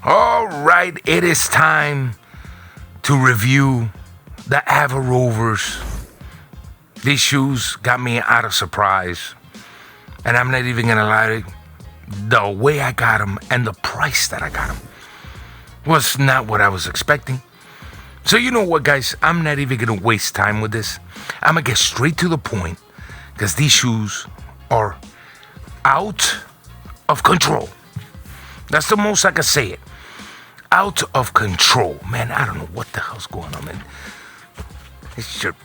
All right, it is time to review the Ava Rovers. These shoes got me out of surprise. And I'm not even gonna lie, the way I got them and the price that I got them was not what I was expecting. So you know what, guys? I'm not even gonna waste time with this. I'm gonna get straight to the point because these shoes are out of control. That's the most I can say it. Out of control. Man, I don't know what the hell's going on, man. This shirt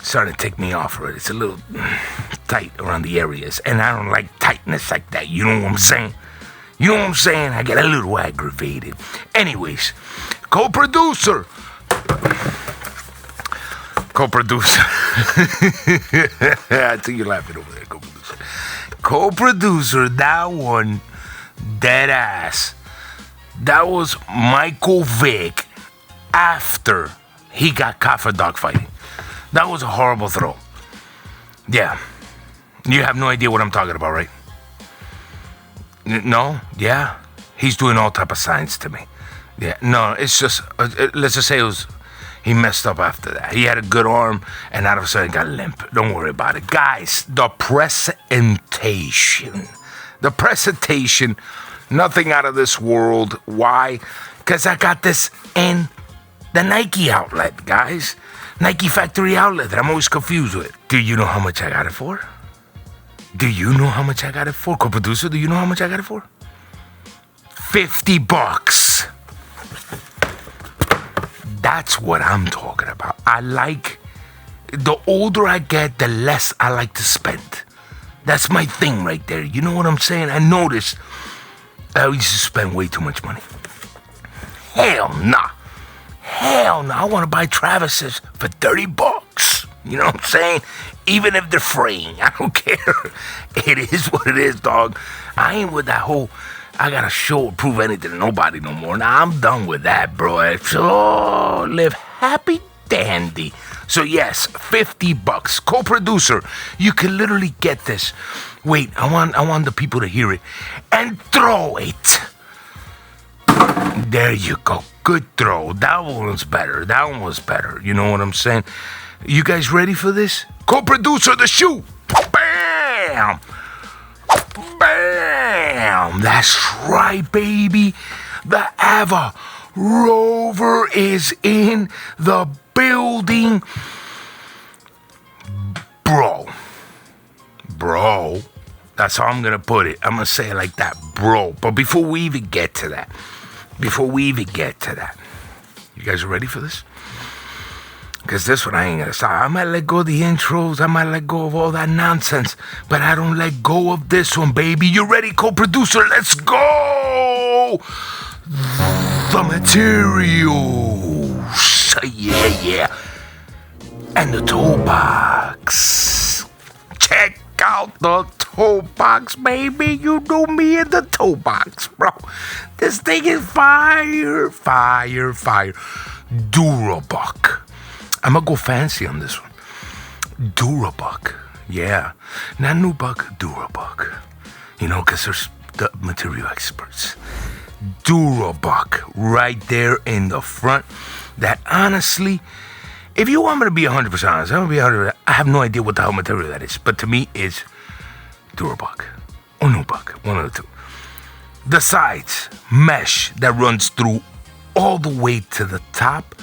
starting to take me off already. It's a little tight around the areas, and I don't like tightness like that. You know what I'm saying? I get a little aggravated. Anyways, co-producer. I think you're laughing over there, co-producer. Co-producer, that one, dead ass. That was Michael Vick after he got caught for dogfighting. That was a horrible throw. Yeah. You have no idea what I'm talking about, right? No? Yeah? He's doing all type of signs to me. Yeah. No, it's just, let's just say he messed up after that. He had a good arm, and all of a sudden got limp. Don't worry about it. Guys, the presentation. Nothing out of this world. Why? Because I got this in the Nike outlet, guys. Nike factory outlet that I'm always confused with. Do you know how much I got it for? Co-producer, do you know how much I got it for? $50. That's what I'm talking about. The older I get, the less I like to spend. That's my thing right there. You know what I'm saying? I noticed I used to spend way too much money. Hell nah. I want to buy Travis's for $30. You know what I'm saying? Even if they're fraying, I don't care. It is what it is, dog. I ain't with that whole, I gotta show or prove anything to nobody no more. Now, I'm done with that, bro. So, live happy dandy. So, yes, $50. Co-producer, you can literally get this. Wait, I want the people to hear it. And throw it. There you go. Good throw. That one was better. You know what I'm saying? You guys ready for this? Co-producer, the shoe. Bam! That's right, baby. The Ava Rover is in the building. Bro. That's how I'm going to put it. I'm going to say it like that, bro. But before we even get to that, you guys ready for this? Because this one I ain't going to stop. I might let go of the intros. I might let go of all that nonsense. But I don't let go of this one, baby. You ready, co-producer? Let's go! The materials. Yeah. And the toe box. Check out the toe box, baby. You know me in the toe box, bro. This thing is fire. Durabuck. I'm gonna go fancy on this one. Durabuck. Yeah. Not Nubuck, Durabuck. You know, because there's the material experts. Durabuck right there in the front. That honestly, if you want me to be 100% honest, I'm gonna be 100%. I have no idea what the hell material that is, but to me, it's Durabuck or Nubuck, one of the two. The sides, mesh that runs through all the way to the top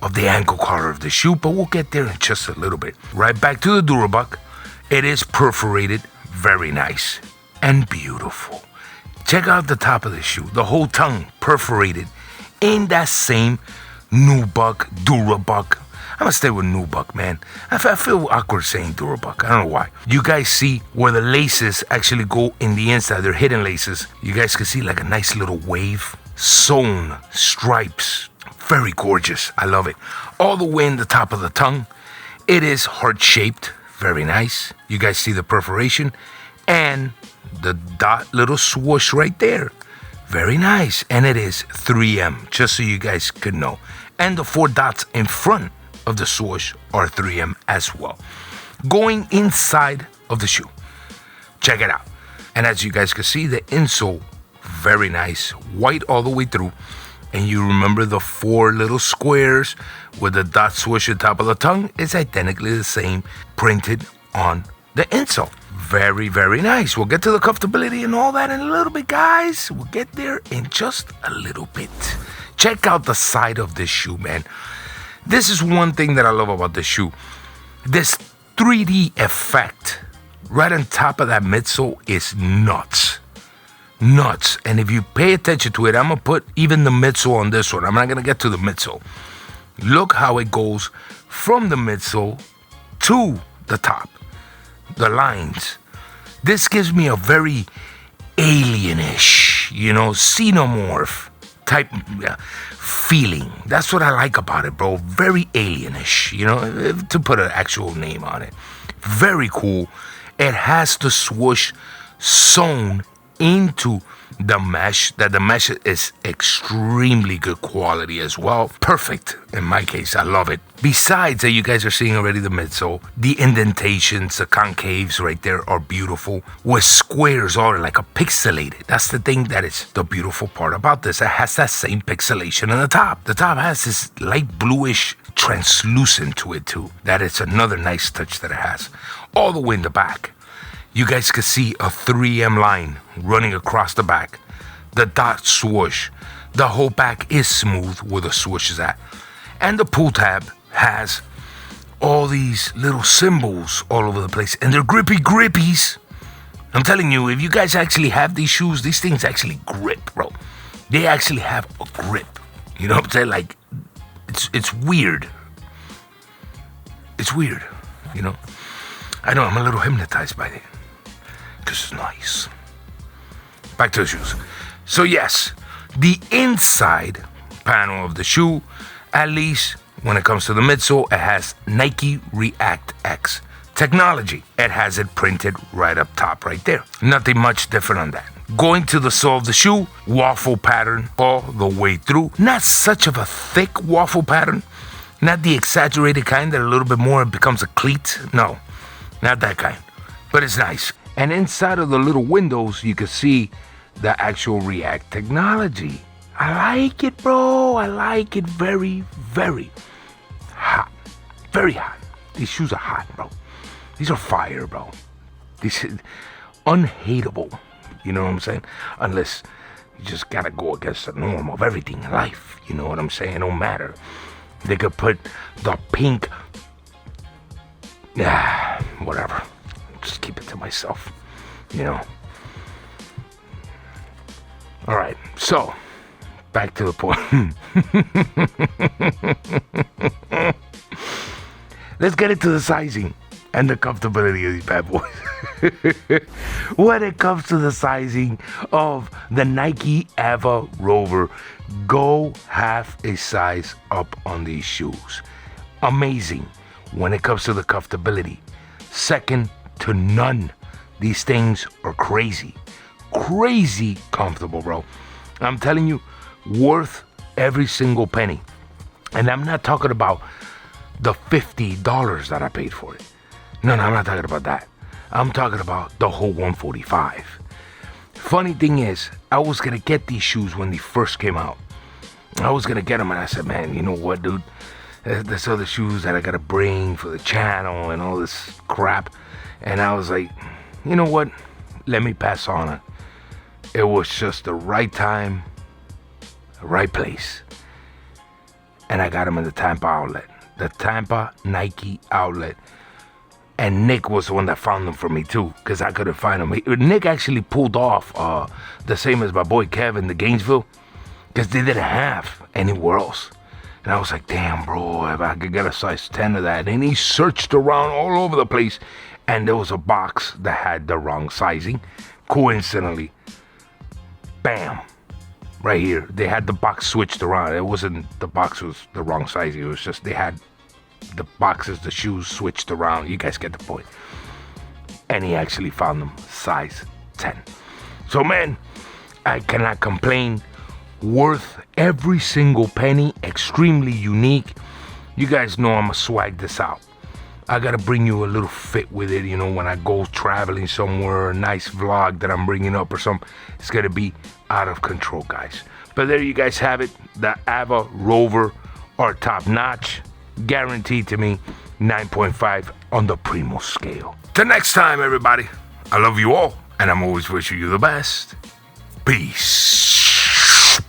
of the ankle collar of the shoe, but we'll get there in just a little bit. Right back to the Durabuck. It is perforated, very nice and beautiful. Check out the top of the shoe, the whole tongue perforated in that same Nubuck, Durabuck. I'm gonna stay with Nubuck, man. I feel awkward saying Durabuck. I don't know why. You guys see where the laces actually go in the inside. They're hidden laces. You guys can see like a nice little wave. Sewn stripes. Very gorgeous. I love it. All the way in the top of the tongue. It is heart-shaped. Very nice. You guys see the perforation. And the dot little swoosh right there. Very nice. And it is 3M, just so you guys could know. And the 4 dots in front of the swoosh are 3M as well. Going inside of the shoe. Check it out. And as you guys can see, the insole, very nice, white all the way through. And you remember the 4 little squares with the dot swoosh at the top of the tongue? It's identically the same, printed on the insole. Very, very nice. We'll get to the comfortability and all that in a little bit, guys. We'll get there in just a little bit. Check out the side of this shoe, man. This is one thing that I love about this shoe. This 3D effect right on top of that midsole is nuts. Nuts. And if you pay attention to it, I'm going to put even the midsole on this one. I'm not going to get to the midsole. Look how it goes from the midsole to the top. The lines. This gives me a very alienish, xenomorph type feeling. That's what I like about it, bro. Very alienish, to put an actual name on it. Very cool. It has the swoosh sewn into the mesh, that the mesh is extremely good quality as well. Perfect in my case. I love it. Besides that, you guys are seeing already the midsole, the indentations, the concaves right there are beautiful with squares all like a pixelated. That's the thing that is the beautiful part about this. It has that same pixelation on the top. The top has this light bluish translucent to it too. That is another nice touch that it has. All the way in the back, you guys can see a 3M line running across the back. The dot swoosh. The whole back is smooth where the swoosh is at. And the pull tab has all these little symbols all over the place. And they're grippy grippies. I'm telling you, if you guys actually have these shoes, these things actually grip, bro. They actually have a grip. You know what I'm saying? Like, it's weird. It's weird, I know, I'm a little hypnotized by it. Because it's nice. Back to the shoes. So yes, the inside panel of the shoe, at least when it comes to the midsole, it has Nike React X technology. It has it printed right up top right there. Nothing much different on that. Going to the sole of the shoe, waffle pattern all the way through. Not such of a thick waffle pattern. Not the exaggerated kind that a little bit more becomes a cleat. No, not that kind. But it's nice. And inside of the little windows, you can see the actual React technology. I like it, bro. I like it very, very hot. Very hot. These shoes are hot, bro. These are fire, bro. These are unhateable. You know what I'm saying? Unless you just gotta go against the norm of everything in life. You know what I'm saying? It don't matter. They could put the pink... whatever. Just keep it to myself, All right, so back to the point. Let's get into the sizing and the comfortability of these bad boys. When it comes to the sizing of the Nike Ava Rover, go half a size up on these shoes. Amazing when it comes to the comfortability. Second to none. These things are crazy comfortable, bro. I'm telling you, worth every single penny. And I'm not talking about the $50 that I paid for it. No, I'm not talking about that. I'm talking about the whole $145. Funny thing is, I was gonna get these shoes when they first came out. I was gonna get them, and I said, man, you know what, dude? There's other shoes that I gotta bring for the channel and all this crap. And I was like, you know what? Let me pass on it. It was just the right time, the right place. And I got them in the Tampa outlet. The Tampa Nike outlet. And Nick was the one that found them for me too, because I couldn't find them. Nick actually pulled off the same as my boy Kevin, the Gainesville, because they didn't have anywhere else. And I was like, damn, bro, if I could get a size 10 of that. And he searched around all over the place. And there was a box that had the wrong sizing. Coincidentally, bam, right here. They had the box switched around. It wasn't the box was the wrong sizing. It was just they had the boxes, the shoes switched around. You guys get the point. And he actually found them size 10. So, man, I cannot complain. Worth every single penny. Extremely unique. You guys know I'm going to swag this out. I gotta bring you a little fit with it, you know, when I go traveling somewhere, a nice vlog that I'm bringing up or something. It's gonna be out of control, guys. But there you guys have it. The Ava Rover are top notch. Guaranteed to me 9.5 on the Primo scale. Till next time, everybody. I love you all, and I'm always wishing you the best. Peace.